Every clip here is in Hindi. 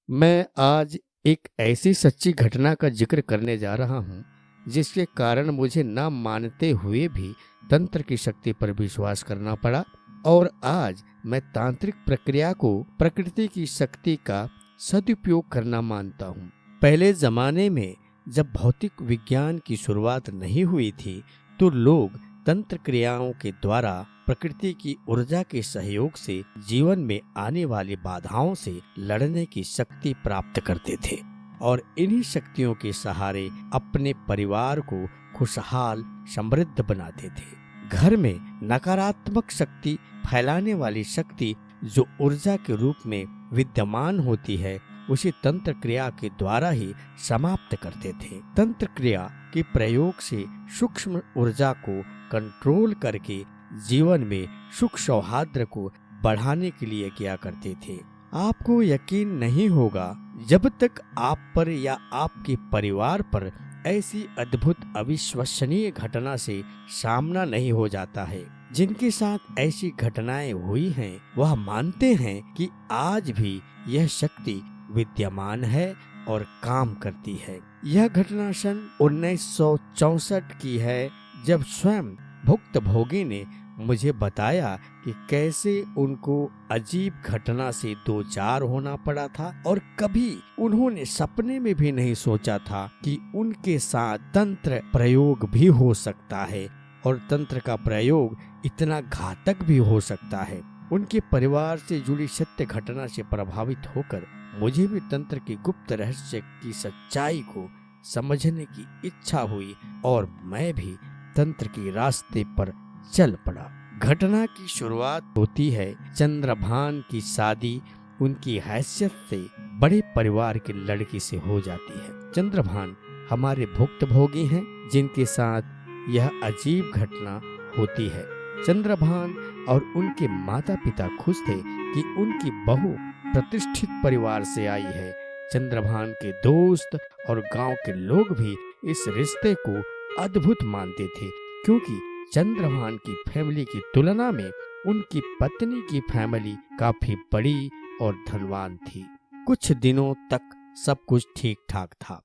मैं आज एक ऐसी सच्ची घटना का जिक्र करने जा रहा हूँ जिसके कारण मुझे ना मानते हुए भी तंत्र की शक्ति पर विश्वास करना पड़ा। और आज मैं तांत्रिक प्रक्रिया को प्रकृति की शक्ति का सदुपयोग करना मानता हूँ। पहले जमाने में जब भौतिक विज्ञान की शुरुआत नहीं हुई थी तो लोग तंत्र क्रियाओं के द्वारा प्रकृति की ऊर्जा के सहयोग से जीवन में आने वाली बाधाओं से लड़ने की शक्ति प्राप्त करते थे और इन्हीं शक्तियों के सहारे अपने परिवार को खुशहाल समृद्ध बनाते थे। घर में नकारात्मक शक्ति फैलाने वाली शक्ति जो ऊर्जा के रूप में विद्यमान होती है उसी तंत्र क्रिया के द्वारा ही समाप्त करते थे। तंत्र क्रिया के प्रयोग से सूक्ष्म ऊर्जा को कंट्रोल करके जीवन में सुख सौहार्द को बढ़ाने के लिए किया करते थे। आपको यकीन नहीं होगा जब तक आप पर या आपके परिवार पर ऐसी अद्भुत अविश्वसनीय घटना से सामना नहीं हो जाता है। जिनके साथ ऐसी घटनाएं हुई हैं वह मानते हैं कि आज भी यह शक्ति विद्यमान है और काम करती है। यह घटना सन 1964 की है जब स्वयं भुक्तभोगी ने मुझे बताया कि कैसे उनको अजीब घटना से दो चार होना पड़ा था और कभी उन्होंने सपने में भी नहीं सोचा था कि उनके साथ तंत्र प्रयोग भी हो सकता है और तंत्र का प्रयोग इतना घातक भी हो सकता है। उनके परिवार से जुड़ी सत्य घटना से प्रभावित होकर मुझे भी तंत्र की गुप्त रहस्य की सच्चाई को समझने की इच्छा हुई और मैं भी तंत्र के रास्ते पर चल पड़ा। घटना की शुरुआत होती है चंद्रभान की शादी उनकी हैसियत से बड़े परिवार की लड़की से हो जाती है। चंद्रभान हमारे भुक्तभोगी हैं जिनके साथ यह अजीब घटना होती है। चंद्रभान और उनके माता पिता खुश थे कि उनकी बहू प्रतिष्ठित परिवार से आई है। चंद्रभान के दोस्त और गांव के लोग भी इस रिश्ते को अद्भुत मानते थे क्योंकि चंद्रभान की फैमिली की तुलना में उनकी पत्नी की फैमिली काफी बड़ी और धनवान थी। कुछ दिनों तक सब कुछ ठीक ठाक था।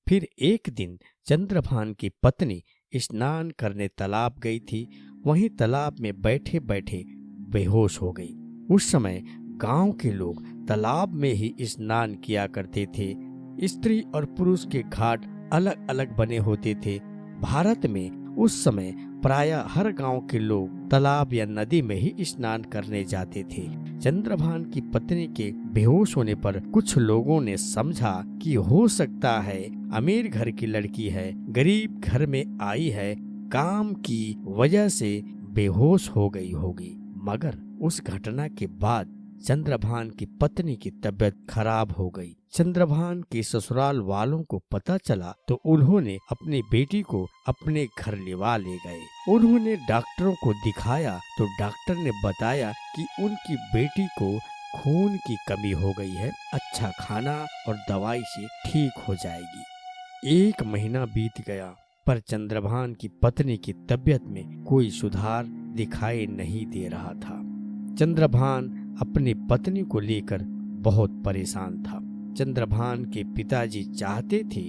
फिर एक दिन चंद्रभान की पत्नी स्नान करने तालाब गई थी। वहीं तालाब में बैठे बैठे बेहोश हो गई। उस समय गांव के लोग तालाब में ही स्नान किया करते थे। स्त्री और पुरुष के घाट अलग अलग बने होते थे। भारत में उस समय प्रायः हर गांव के लोग तालाब या नदी में ही स्नान करने जाते थे। चंद्रभान की पत्नी के बेहोश होने पर कुछ लोगों ने समझा कि हो सकता है अमीर घर की लड़की है, गरीब घर में आई है, काम की वजह से बेहोश हो गई होगी। मगर उस घटना के बाद चंद्रभान की पत्नी की तबीयत खराब हो गई। चंद्रभान के ससुराल वालों को पता चला तो उन्होंने अपनी बेटी को अपने घर लिवा ले गए। उन्होंने डॉक्टरों को दिखाया तो डॉक्टर ने बताया कि उनकी बेटी को खून की कमी हो गई है, अच्छा खाना और दवाई से ठीक हो जाएगी। 1 महीना बीत गया पर चंद्रभान की पत्नी की तबीयत में कोई सुधार दिखाई नहीं दे रहा था। चंद्रभान अपनी पत्नी को लेकर बहुत परेशान था। चंद्रभान के पिताजी चाहते थे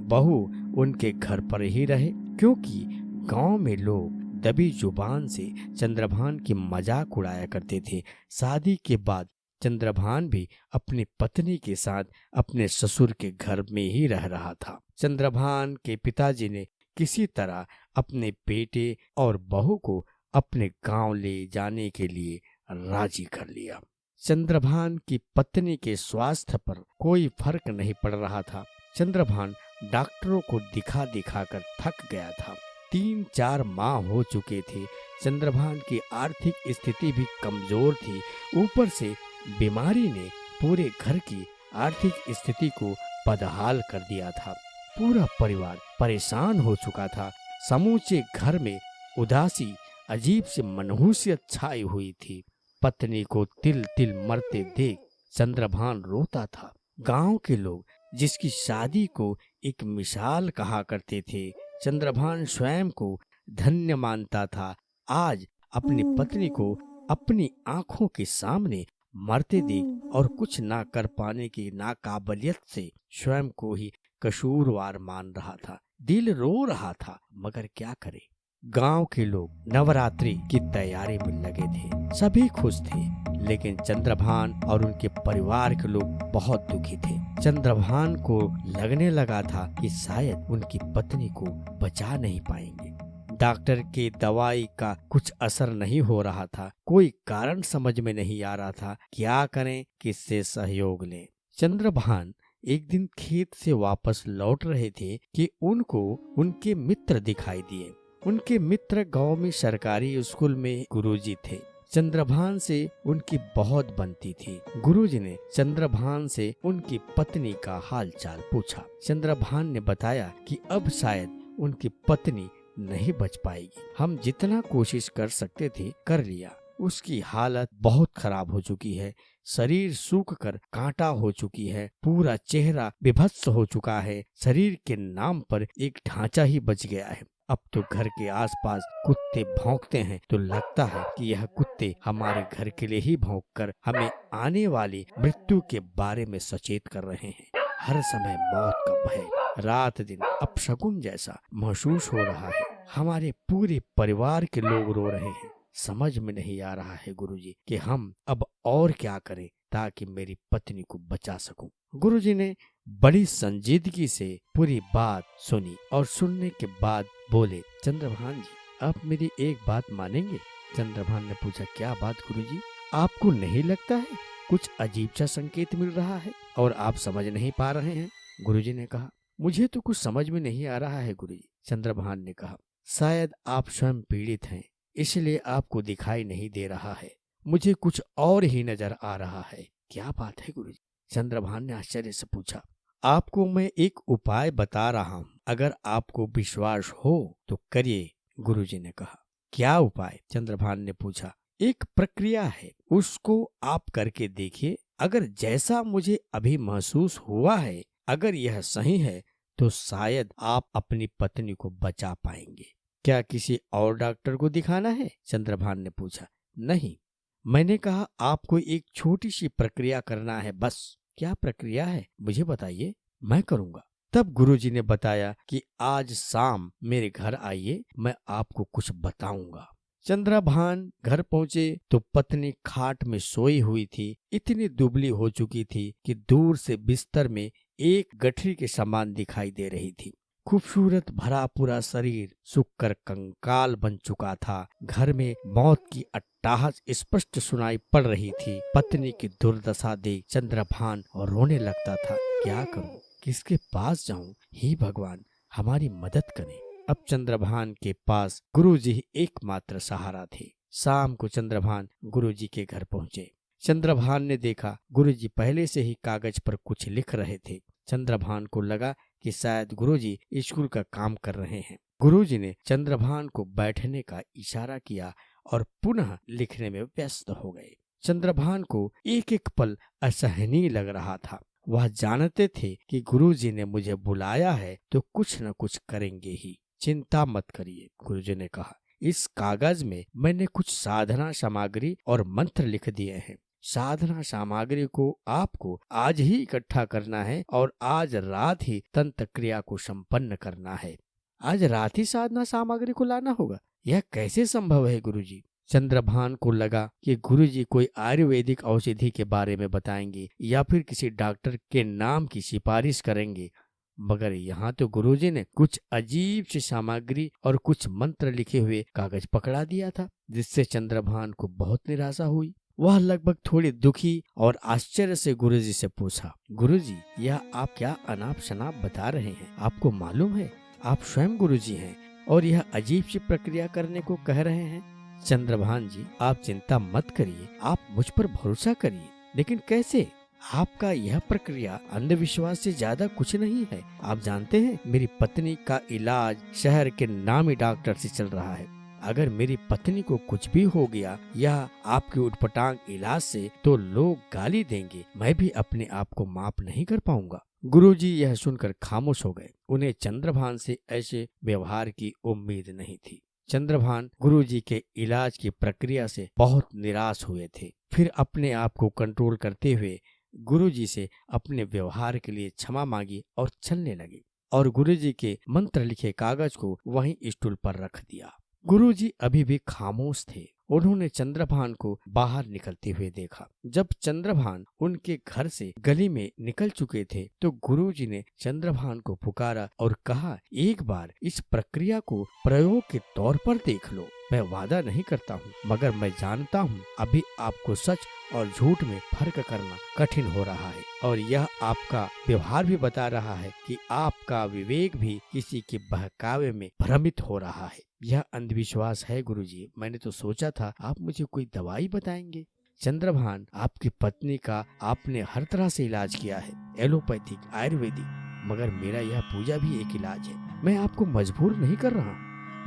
बहू उनके घर पर ही रहे क्योंकि गांव में लोग दबी जुबान से चंद्रभान की मजाक उड़ाया करते थे। शादी के बाद चंद्रभान भी अपनी पत्नी के साथ अपने ससुर के घर में ही रह रहा था। चंद्रभान के पिताजी ने किसी तरह अपने बेटे और बहू को अपने गांव ले जाने के लिए राजी कर लिया। चंद्रभान की पत्नी के स्वास्थ्य पर कोई फर्क नहीं पड़ रहा था। चंद्रभान डॉक्टरों को दिखा दिखा कर थक गया था। 3-4 माह हो चुके थे। चंद्रभान की आर्थिक स्थिति भी कमजोर थी। ऊपर से बीमारी ने पूरे घर की आर्थिक स्थिति को बदहाल कर दिया था। पूरा परिवार परेशान हो चुका था। समूचे घर में उदासी, अजीब सी मनहूसियत छाई हुई थी। पत्नी को तिल तिल मरते देख चंद्रभान रोता था। गांव के लोग जिसकी शादी को एक मिसाल कहा करते थे, चंद्रभान स्वयं को धन्य मानता था। आज अपनी पत्नी को अपनी आंखों के सामने मरते देख और कुछ ना कर पाने की नाकाबिलियत से स्वयं को ही कसूरवार मान रहा था। दिल रो रहा था, मगर क्या करे। गांव के लोग नवरात्रि की तैयारी में लगे थे। सभी खुश थे, लेकिन चंद्रभान और उनके परिवार के लोग बहुत दुखी थे। चंद्रभान को लगने लगा था कि शायद उनकी पत्नी को बचा नहीं पाएंगे। डॉक्टर की दवाई का कुछ असर नहीं हो रहा था। कोई कारण समझ में नहीं आ रहा था। क्या करें, किससे सहयोग लें। चंद्रभान एक दिन खेत से वापस लौट रहे थे कि उनको उनके मित्र दिखाई दिए। उनके मित्र गांव में सरकारी स्कूल में गुरुजी थे। चंद्रभान से उनकी बहुत बनती थी। गुरुजी ने चंद्रभान से उनकी पत्नी का हाल चाल पूछा। चंद्रभान ने बताया कि अब शायद उनकी पत्नी नहीं बच पाएगी। हम जितना कोशिश कर सकते थे कर लिया। उसकी हालत बहुत खराब हो चुकी है। शरीर सूख कर कांटा हो चुकी है। पूरा चेहरा विभत्स हो चुका है। शरीर के नाम पर एक ढांचा ही बच गया है। अब तो घर के आसपास कुत्ते भौंकते हैं तो लगता है कि यह कुत्ते हमारे घर के लिए ही भौंककर हमें आने वाली मृत्यु के बारे में सचेत कर रहे हैं। हर समय मौत का भय रात दिन अपशकुन जैसा महसूस हो रहा है। हमारे पूरे परिवार के लोग रो रहे हैं। समझ में नहीं आ रहा है गुरुजी कि हम अब और क्या करें ताकि मेरी पत्नी को बचा सकूं। गुरुजी ने बड़ी संजीदगी से पूरी बात सुनी और सुनने के बाद बोले, चंद्रभान जी, आप मेरी एक बात मानेंगे? चंद्रभान ने पूछा, क्या बात गुरुजी? आपको नहीं लगता है कुछ अजीब सा संकेत मिल रहा है और आप समझ नहीं पा रहे हैं? गुरुजी ने कहा, मुझे तो कुछ समझ में नहीं आ रहा है गुरुजी। चंद्रभान ने कहा, शायद आप स्वयं पीड़ित हैं, इसलिए आपको दिखाई नहीं दे रहा है। मुझे कुछ और ही नजर आ रहा है। क्या बात है गुरुजी? चंद्रभान ने आश्चर्य से पूछा। आपको मैं एक उपाय बता रहा हूँ, अगर आपको विश्वास हो तो करिए, गुरुजी ने कहा। क्या उपाय? चंद्रभान ने पूछा। एक प्रक्रिया है, उसको आप करके देखिए। अगर जैसा मुझे अभी महसूस हुआ है, अगर यह सही है तो शायद आप अपनी पत्नी को बचा पाएंगे। क्या किसी और डॉक्टर को दिखाना है? चंद्रभान ने पूछा। नहीं, मैंने कहा आपको एक छोटी सी प्रक्रिया करना है बस। क्या प्रक्रिया है मुझे बताइए, मैं करूंगा। तब गुरुजी ने बताया कि आज शाम मेरे घर आइए, मैं आपको कुछ बताऊंगा। चंद्रभान घर पहुंचे तो पत्नी खाट में सोई हुई थी। इतनी दुबली हो चुकी थी कि दूर से बिस्तर में एक गठरी के समान दिखाई दे रही थी। खूबसूरत भरा पूरा शरीर सूखकर कंकाल बन चुका था। घर में मौत की अट्टाहट स्पष्ट सुनाई पड़ रही थी। पत्नी की दुर्दशा देख चंद्रभान रोने लगता था। क्या करूं, किसके पास जाऊं? हे भगवान, हमारी मदद करें। अब चंद्रभान के पास गुरुजी ही एकमात्र सहारा थे। शाम को चंद्रभान गुरुजी के घर पहुंचे। चंद्रभान ने देखा गुरुजी पहले से ही कागज पर कुछ लिख रहे थे। चंद्रभान को लगा कि शायद गुरुजी स्कूल का काम कर रहे हैं। गुरुजी ने चंद्रभान को बैठने का इशारा किया और पुनः लिखने में व्यस्त हो गए। चंद्रभान को एक एक पल असहनीय लग रहा था। वह जानते थे कि गुरुजी ने मुझे बुलाया है तो कुछ न कुछ करेंगे ही। चिंता मत करिए, गुरुजी ने कहा। इस कागज में मैंने कुछ साधना सामग्री और मंत्र लिख दिए हैं। साधना सामग्री को आपको आज ही इकट्ठा करना है और आज रात ही तंत्र क्रिया को संपन्न करना है। आज रात ही साधना सामग्री को लाना होगा? यह कैसे संभव है गुरुजी? चंद्रभान को लगा कि गुरुजी कोई आयुर्वेदिक औषधि के बारे में बताएंगे या फिर किसी डॉक्टर के नाम की सिफारिश करेंगे, मगर यहाँ तो गुरुजी ने कुछ अजीब सी सामग्री और कुछ मंत्र लिखे हुए कागज पकड़ा दिया था, जिससे चंद्रभान को बहुत निराशा हुई। वह लगभग थोड़ी दुखी और आश्चर्य से गुरुजी से पूछा, गुरुजी, यह आप क्या अनाप शनाप बता रहे हैं? आपको मालूम है आप स्वयं गुरुजी हैं और यह अजीब सी प्रक्रिया करने को कह रहे हैं? चंद्रभान जी, आप चिंता मत करिए, आप मुझ पर भरोसा करिए। लेकिन कैसे? आपका यह प्रक्रिया अंधविश्वास से ज्यादा कुछ नहीं है। आप जानते हैं मेरी पत्नी का इलाज शहर के नामी डॉक्टर से चल रहा है। अगर मेरी पत्नी को कुछ भी हो गया या आपके उटपटांग इलाज से तो लोग गाली देंगे। मैं भी अपने आप को माफ नहीं कर पाऊंगा। गुरुजी यह सुनकर खामोश हो गए। उन्हें चंद्रभान से ऐसे व्यवहार की उम्मीद नहीं थी। चंद्रभान गुरुजी के इलाज की प्रक्रिया से बहुत निराश हुए थे। फिर अपने आप को कंट्रोल करते हुए गुरुजी से अपने व्यवहार के लिए क्षमा मांगी और चलने लगी और गुरुजी के मंत्र लिखे कागज को वहीं स्टूल पर रख दिया। गुरुजी अभी भी खामोश थे। उन्होंने चंद्रभान को बाहर निकलते हुए देखा। जब चंद्रभान उनके घर से गली में निकल चुके थे तो गुरुजी ने चंद्रभान को पुकारा और कहा, एक बार इस प्रक्रिया को प्रयोग के तौर पर देख लो। मैं वादा नहीं करता हूँ, मगर मैं जानता हूँ अभी आपको सच और झूठ में फर्क करना कठिन हो रहा है और यह आपका व्यवहार भी बता रहा है कि आपका विवेक भी किसी के बहकावे में भ्रमित हो रहा है। यह अंधविश्वास है गुरुजी। मैंने तो सोचा था आप मुझे कोई दवाई बताएंगे। चंद्रभान, आपकी पत्नी का आपने हर तरह से इलाज किया है, एलोपैथिक, आयुर्वेदिक, मगर मेरा यह पूजा भी एक इलाज है। मैं आपको मजबूर नहीं कर रहा,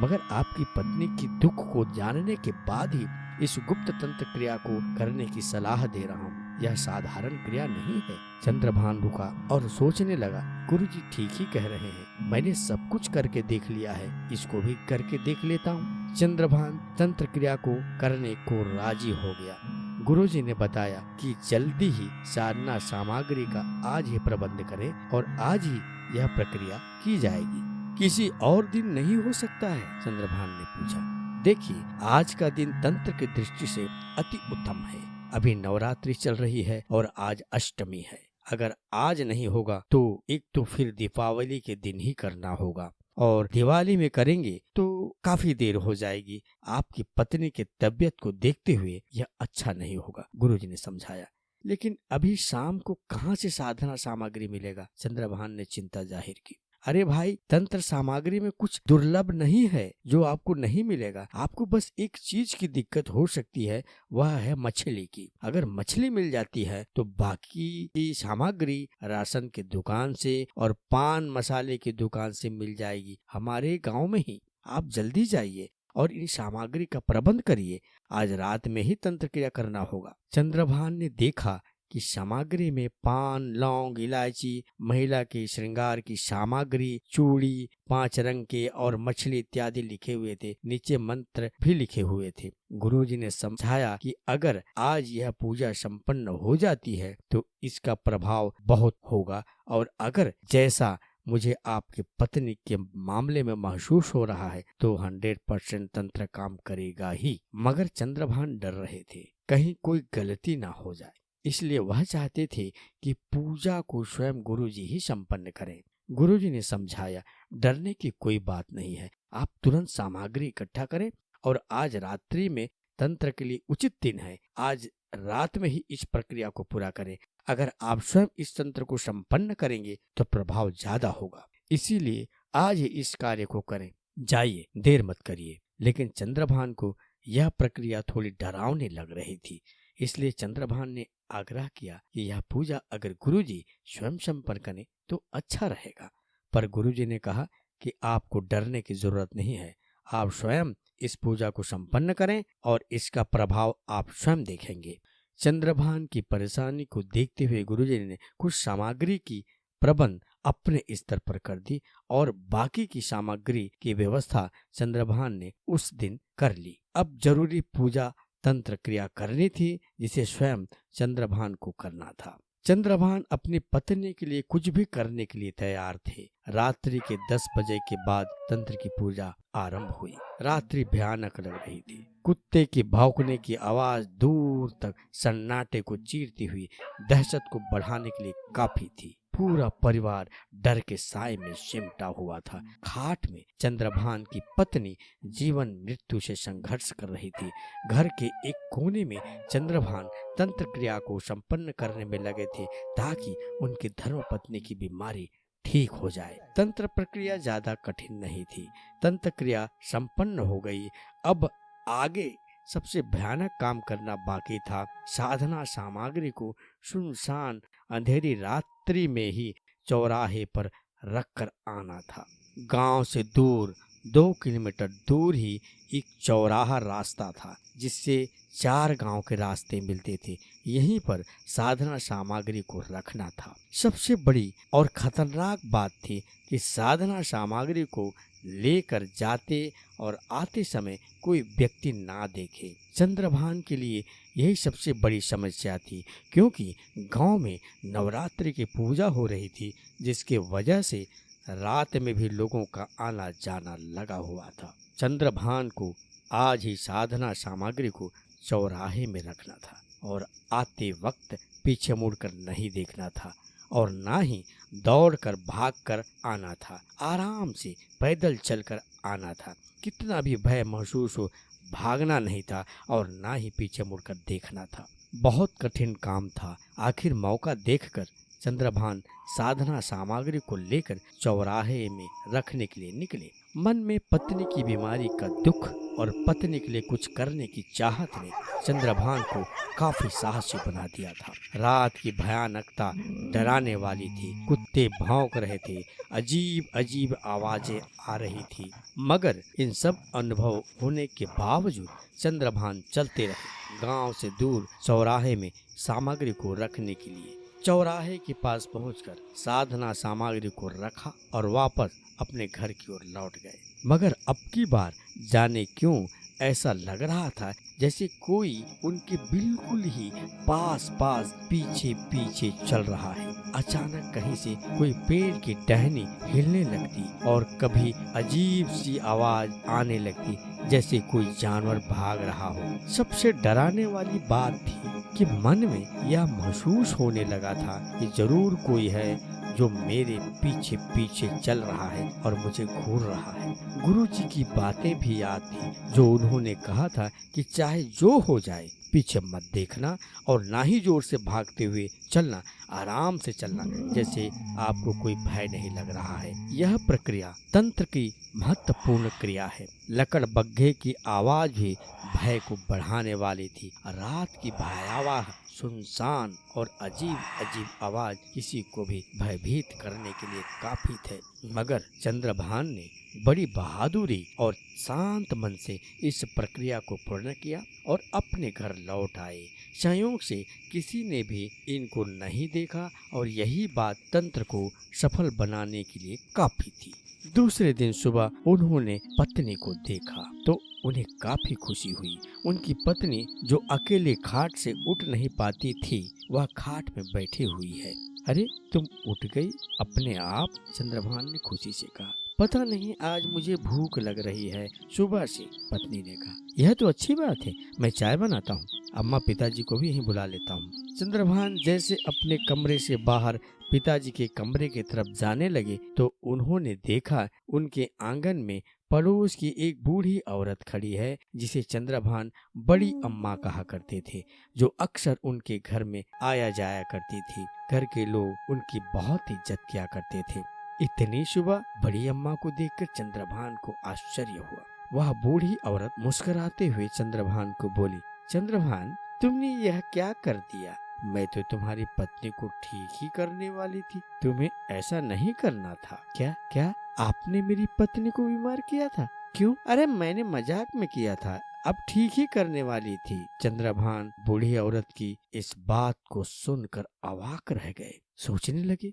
मगर आपकी पत्नी की दुख को जानने के बाद ही इस गुप्त तंत्र क्रिया को करने की सलाह दे रहा हूँ। यह साधारण क्रिया नहीं है। चंद्रभान रुका और सोचने लगा, गुरुजी ठीक ही कह रहे हैं। मैंने सब कुछ करके देख लिया है, इसको भी करके देख लेता हूँ। चंद्रभान तंत्र क्रिया को करने को राजी हो गया। गुरुजी ने बताया कि जल्दी ही साधना सामग्री का आज ही प्रबंध करें और आज ही यह प्रक्रिया की जाएगी। किसी और दिन नहीं हो सकता है? चंद्रभान ने पूछा। देखिए, आज का दिन तंत्र की दृष्टि से अति उत्तम है। अभी नवरात्रि चल रही है और आज अष्टमी है। अगर आज नहीं होगा तो एक तो फिर दीपावली के दिन ही करना होगा और दिवाली में करेंगे तो काफी देर हो जाएगी। आपकी पत्नी की तबीयत को देखते हुए यह अच्छा नहीं होगा, गुरुजी ने समझाया। लेकिन अभी शाम को कहाँ से साधना सामग्री मिलेगा? चंद्रभान ने चिंता जाहिर की। अरे भाई, तंत्र सामग्री में कुछ दुर्लभ नहीं है जो आपको नहीं मिलेगा। आपको बस एक चीज की दिक्कत हो सकती है, वह है मछली की। अगर मछली मिल जाती है तो बाकी की सामग्री राशन की दुकान से और पान मसाले की दुकान से मिल जाएगी, हमारे गांव में ही। आप जल्दी जाइए और इन सामग्री का प्रबंध करिए। आज रात में ही तंत्र क्रिया करना होगा। चंद्रभान ने देखा कि सामग्री में पान, लौंग, इलायची, महिला के श्रृंगार की सामग्री, चूड़ी, 5 रंग के और मछली इत्यादि लिखे हुए थे। नीचे मंत्र भी लिखे हुए थे। गुरुजी ने समझाया कि अगर आज यह पूजा संपन्न हो जाती है तो इसका प्रभाव बहुत होगा और अगर जैसा मुझे आपकी पत्नी के मामले में महसूस हो रहा है तो 100% तंत्र काम करेगा ही। मगर चंद्रभान डर रहे थे कहीं कोई गलती ना हो जाए, इसलिए वह चाहते थे कि पूजा को स्वयं गुरुजी ही संपन्न करें। गुरुजी ने समझाया, डरने की कोई बात नहीं है। आप तुरंत सामग्री इकट्ठा करें और आज रात्रि में तंत्र के लिए उचित दिन है। आज रात में ही इस प्रक्रिया को पूरा करें। अगर आप स्वयं इस तंत्र को संपन्न करेंगे तो प्रभाव ज्यादा होगा, इसीलिए आज ही इस कार्य को करें। जाइए, देर मत करिए। लेकिन चंद्रभान को यह प्रक्रिया थोड़ी डरावनी लग रही थी, इसलिए चंद्रभान ने आग्रह किया कि यह पूजा अगर गुरुजी स्वयं संपन्न करें तो अच्छा रहेगा। पर गुरुजी ने कहा कि आपको डरने की जरूरत नहीं है। आप स्वयं इस पूजा को संपन्न करें और इसका प्रभाव आप स्वयं देखेंगे। चंद्रभान की परेशानी को देखते हुए गुरुजी ने कुछ सामग्री की प्रबंध अपने स्तर पर कर दी और बाकी की सामग्री की व्यवस्था चंद्रभान ने उस दिन कर ली। अब जरूरी पूजा तंत्र क्रिया करनी थी जिसे स्वयं चंद्रभान को करना था। चंद्रभान अपनी पत्नी के लिए कुछ भी करने के लिए तैयार थे। रात्रि के 10 बजे के बाद तंत्र की पूजा आरंभ हुई। रात्रि भयानक लग रही थी। कुत्ते की भौंकने की आवाज दूर तक सन्नाटे को चीरती हुई दहशत को बढ़ाने के लिए काफी थी। पूरा परिवार डर के साए में सिमटा हुआ था। खाट में चंद्रभान की पत्नी जीवन मृत्यु से संघर्ष कर रही थी। घर के एक कोने में चंद्रभान तंत्र क्रिया को संपन्न करने में लगे थे ताकि उनकी धर्मपत्नी की बीमारी ठीक हो जाए। तंत्र प्रक्रिया ज्यादा कठिन नहीं थी। तंत्र क्रिया संपन्न हो गई। अब आगे सबसे भयानक काम करना बाकी था। साधना सामग्री को सुनसान अंधेरी रात्रि में ही चौराहे पर रखकर आना था। गांव से दूर 2 किलोमीटर दूर ही एक चौराहा रास्ता था जिससे 4 गांव के रास्ते मिलते थे। यहीं पर साधना सामग्री को रखना था। सबसे बड़ी और खतरनाक बात थी कि साधना सामग्री को लेकर जाते और आते समय कोई व्यक्ति ना देखे। चंद्रभान के लिए यही सबसे बड़ी समस्या थी, क्योंकि गांव में नवरात्रि की पूजा हो रही थी, जिसके वजह से रात में भी लोगों का आना जाना लगा हुआ था। चंद्रभान को आज ही साधना सामग्री को चौराहे में रखना था और आते वक्त पीछे मुड़कर नहीं देखना था और ना ही दौड़कर भागकर आना था। आराम से पैदल चलकर आना था। कितना भी भय महसूस हो, भागना नहीं था और ना ही पीछे मुड़कर देखना था। बहुत कठिन काम था। आखिर मौका देखकर चंद्रभान साधना सामग्री को लेकर चौराहे में रखने के लिए निकले। मन में पत्नी की बीमारी का दुख और पत्नी के लिए कुछ करने की चाहत ने चंद्रभान को काफी साहसी बना दिया था। रात की भयानकता डराने वाली थी। कुत्ते भौंक रहे थे, अजीब अजीब आवाजें आ रही थी, मगर इन सब अनुभव होने के बावजूद चंद्रभान चलते रहे। गांव से दूर चौराहे में सामग्री को रखने के लिए चौराहे के पास पहुंचकर साधना सामग्री को रखा और वापस अपने घर की ओर लौट गए। मगर अब की बार जाने क्यों ऐसा लग रहा था जैसे कोई उनके बिल्कुल ही पास पास पीछे पीछे चल रहा है। अचानक कहीं से कोई पेड़ की टहनी हिलने लगती और कभी अजीब सी आवाज आने लगती, जैसे कोई जानवर भाग रहा हो। सबसे डराने वाली बात थी कि मन में यह महसूस होने लगा था कि जरूर कोई है जो मेरे पीछे पीछे चल रहा है और मुझे घूर रहा है। गुरुजी की बातें भी याद थी, जो उन्होंने कहा था कि चाहे जो हो जाए पीछे मत देखना और ना ही जोर से भागते हुए चलना, आराम से चलना, जैसे आपको कोई भय नहीं लग रहा है। यह प्रक्रिया तंत्र की महत्वपूर्ण क्रिया है। लकड़ बग्घे की आवाज भी भय को बढ़ाने वाली थी। रात की भयावह सुनसान और अजीब अजीब आवाज किसी को भी भयभीत करने के लिए काफी थे। मगर चंद्रभान ने बड़ी बहादुरी और शांत मन से इस प्रक्रिया को पूर्ण किया और अपने घर लौट आए। संयोग से किसी ने भी इनको नहीं देखा और यही बात तंत्र को सफल बनाने के लिए काफी थी। दूसरे दिन सुबह उन्होंने पत्नी को देखा तो उन्हें काफी खुशी हुई। उनकी पत्नी, जो अकेले खाट से उठ नहीं पाती थी, वह खाट में बैठी हुई है। अरे, तुम उठ गई अपने आप? चंद्रभान ने खुशी से कहा। पता नहीं, आज मुझे भूख लग रही है सुबह से, पत्नी ने कहा। यह तो अच्छी बात है, मैं चाय बनाता हूँ। अम्मा पिताजी को भी यहीं बुला लेता हूँ। चंद्रभान जैसे अपने कमरे से बाहर पिताजी के कमरे की तरफ जाने लगे तो उन्होंने देखा उनके आंगन में पड़ोस की एक बूढ़ी औरत खड़ी है, जिसे चंद्रभान बड़ी अम्मा कहा करते थे, जो अक्सर उनके घर में आया जाया करती थी। घर के लोग उनकी बहुत इज्जत किया करते थे। इतनी सुबह बड़ी अम्मा को देखकर चंद्रभान को आश्चर्य हुआ। वह बूढ़ी औरत मुस्कुराते हुए चंद्रभान को बोली, चंद्रभान, तुमने यह क्या कर दिया? मैं तो तुम्हारी पत्नी को ठीक ही करने वाली थी। तुम्हें ऐसा नहीं करना था। क्या आपने मेरी पत्नी को बीमार किया था? क्यों? अरे, मैंने मजाक में किया था, अब ठीक ही करने वाली थी। चंद्रभान बूढ़ी औरत की इस बात को सुनकर अवाक रह गए। सोचने लगे,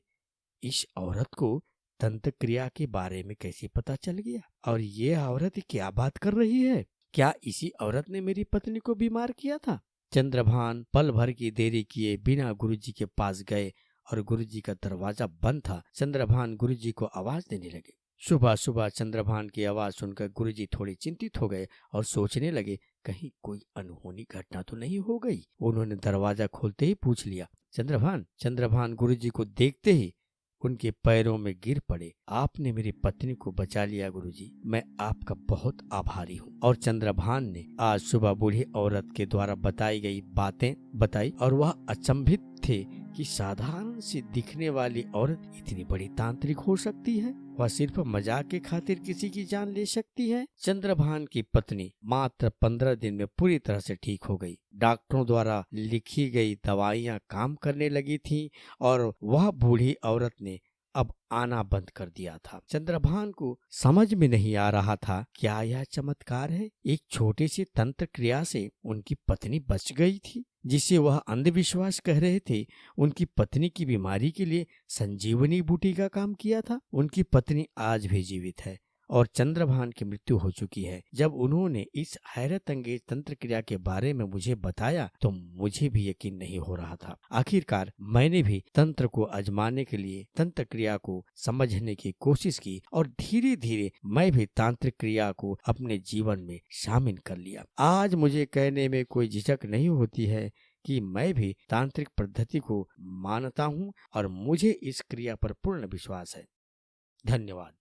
इस औरत को तंत्र क्रिया के बारे में कैसे पता चल गया और ये औरत क्या बात कर रही है? क्या इसी औरत ने मेरी पत्नी को बीमार किया था? चंद्रभान पल भर की देरी किए बिना गुरुजी के पास गए और गुरुजी का दरवाजा बंद था। चंद्रभान गुरुजी को आवाज देने लगे। सुबह सुबह चंद्रभान की आवाज सुनकर गुरुजी थोड़े चिंतित हो गए और सोचने लगे, कहीं कोई अनहोनी घटना तो नहीं हो गई। उन्होंने दरवाजा खोलते ही पूछ लिया, चंद्रभान गुरुजी को देखते ही उनके पैरों में गिर पड़े। आपने मेरी पत्नी को बचा लिया गुरुजी, मैं आपका बहुत आभारी हूँ। और चंद्रभान ने आज सुबह बूढ़ी औरत के द्वारा बताई गई बातें बताई और वह अचंभित थे कि साधारण सी दिखने वाली औरत इतनी बड़ी तांत्रिक हो सकती है। वह सिर्फ मजाक के खातिर किसी की जान ले सकती है। चंद्रभान की पत्नी मात्र 15 दिन में पूरी तरह से ठीक हो गई। डॉक्टरों द्वारा लिखी गई दवाइयां काम करने लगी थी और वह बूढ़ी औरत ने अब आना बंद कर दिया था। चंद्रभान को समझ में नहीं आ रहा था क्या यह चमत्कार है। एक छोटे से तंत्र क्रिया से उनकी पत्नी बच गई थी, जिसे वह अंधविश्वास कह रहे थे। उनकी पत्नी की बीमारी के लिए संजीवनी बूटी का काम किया था। उनकी पत्नी आज भी जीवित है और चंद्रभान की मृत्यु हो चुकी है। जब उन्होंने इस हैरत अंगेज तंत्र क्रिया के बारे में मुझे बताया तो मुझे भी यकीन नहीं हो रहा था। आखिरकार मैंने भी तंत्र को आजमाने के लिए तंत्र क्रिया को समझने की कोशिश की और धीरे धीरे मैं भी तांत्रिक क्रिया को अपने जीवन में शामिल कर लिया। आज मुझे कहने में कोई झिझक नहीं होती है कि मैं भी तांत्रिक पद्धति को मानता हूँ और मुझे इस क्रिया पर पूर्ण विश्वास है। धन्यवाद।